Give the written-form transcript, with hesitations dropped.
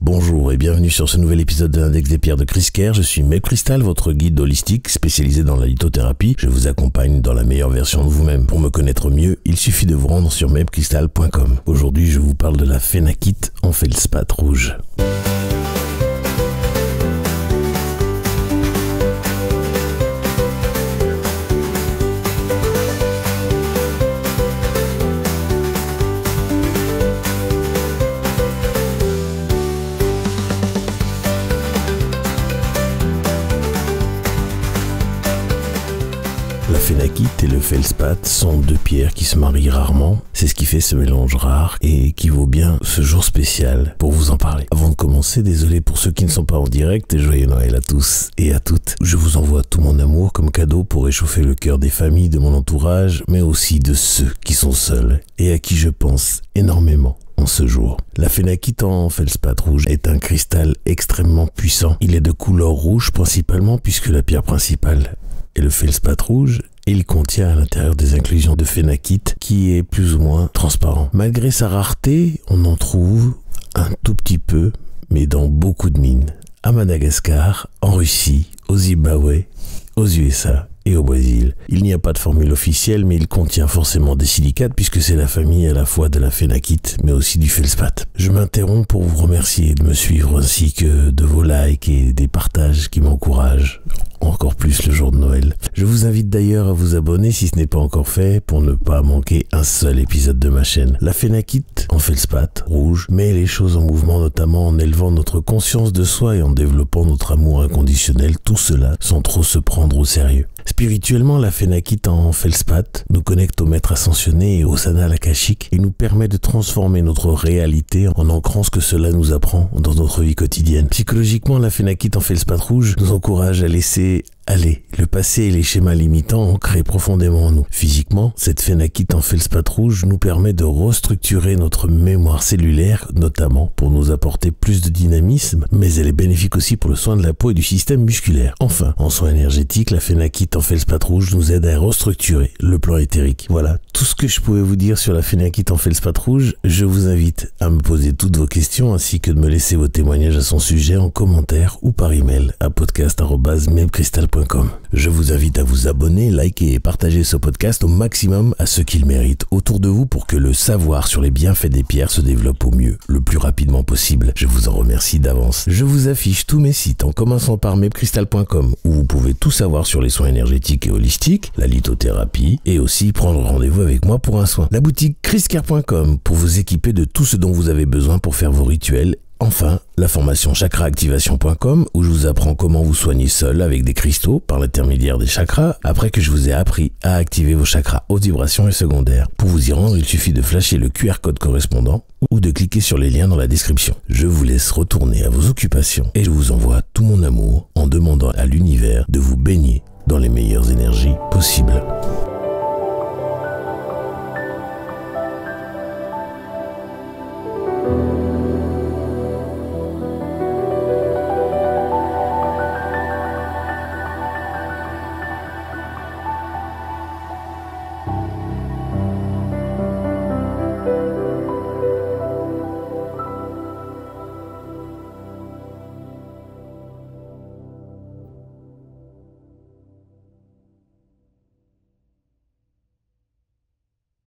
Bonjour et bienvenue sur ce nouvel épisode de l'Index des pierres de Chris Kerr. Je suis Mepcrystal, votre guide holistique spécialisé dans la lithothérapie. Je vous accompagne dans la meilleure version de vous-même. Pour me connaître mieux, il suffit de vous rendre sur mepcrystal.com. Aujourd'hui, je vous parle de la phénakite en feldspath rouge. La phénakite et le feldspath sont deux pierres qui se marient rarement. C'est ce qui fait ce mélange rare et qui vaut bien ce jour spécial pour vous en parler. Avant de commencer, désolé pour ceux qui ne sont pas en direct et joyeux Noël à tous et à toutes. Je vous envoie tout mon amour comme cadeau pour réchauffer le cœur des familles de mon entourage, mais aussi de ceux qui sont seuls et à qui je pense énormément en ce jour. La phénakite en feldspath rouge est un cristal extrêmement puissant. Il est de couleur rouge principalement puisque la pierre principale est le feldspath rouge. Il contient à l'intérieur des inclusions de phénakite qui est plus ou moins transparent. Malgré sa rareté, on en trouve un tout petit peu, mais dans beaucoup de mines. À Madagascar, en Russie, au Zimbabwe, aux USA et au Brésil. Il n'y a pas de formule officielle, mais il contient forcément des silicates puisque c'est la famille à la fois de la phénakite, mais aussi du feldspath. Je m'interromps pour vous remercier de me suivre ainsi que de vos likes et des partages qui m'encouragent encore plus le jour de Noël. Je vous invite d'ailleurs à vous abonner si ce n'est pas encore fait pour ne pas manquer un seul épisode de ma chaîne. La phénakite en feldspath rouge met les choses en mouvement, notamment en élevant notre conscience de soi et en développant notre amour inconditionnel, tout cela sans trop se prendre au sérieux. Spirituellement, la phénakite en feldspath nous connecte au maître ascensionné et au sanal akashique et nous permet de transformer notre réalité en ancrant ce que cela nous apprend dans notre vie quotidienne. Psychologiquement, la phénakite en feldspath rouge nous encourage à laisser aller le passé et les schémas limitants ancrés profondément en nous. Physiquement, cette phénakite en feldspath rouge nous permet de restructurer notre mémoire cellulaire, notamment pour nous apporter plus de dynamisme, mais elle est bénéfique aussi pour le soin de la peau et du système musculaire. Enfin, en soins énergétiques, la phénakite en feldspath rouge nous aide à restructurer le plan éthérique. Voilà tout ce que je pouvais vous dire sur la phénakite en feldspath rouge. Je vous invite à me poser toutes vos questions ainsi que de me laisser vos témoignages à son sujet en commentaire ou par email à podcast@mepcrystal.com. Je vous invite à vous abonner, liker et partager ce podcast au maximum à ceux qui le méritent autour de vous pour que le savoir sur les bienfaits des pierres se développe au mieux, le plus rapidement possible. Je vous en remercie d'avance. Je vous affiche tous mes sites en commençant par mepcrystal.com où vous pouvez tout savoir sur les soins énergétiques et holistiques, la lithothérapie et aussi prendre rendez-vous avec moi pour un soin. La boutique chriskerr.com pour vous équiper de tout ce dont vous avez besoin pour faire vos rituels. Enfin, la formation chakraactivation.com où je vous apprends comment vous soigner seul avec des cristaux par l'intermédiaire des chakras après que je vous ai appris à activer vos chakras haute vibration et secondaires. Pour vous y rendre, il suffit de flasher le QR code correspondant ou de cliquer sur les liens dans la description. Je vous laisse retourner à vos occupations et je vous envoie tout mon amour en demandant à l'univers de vous baigner dans les meilleures énergies possibles.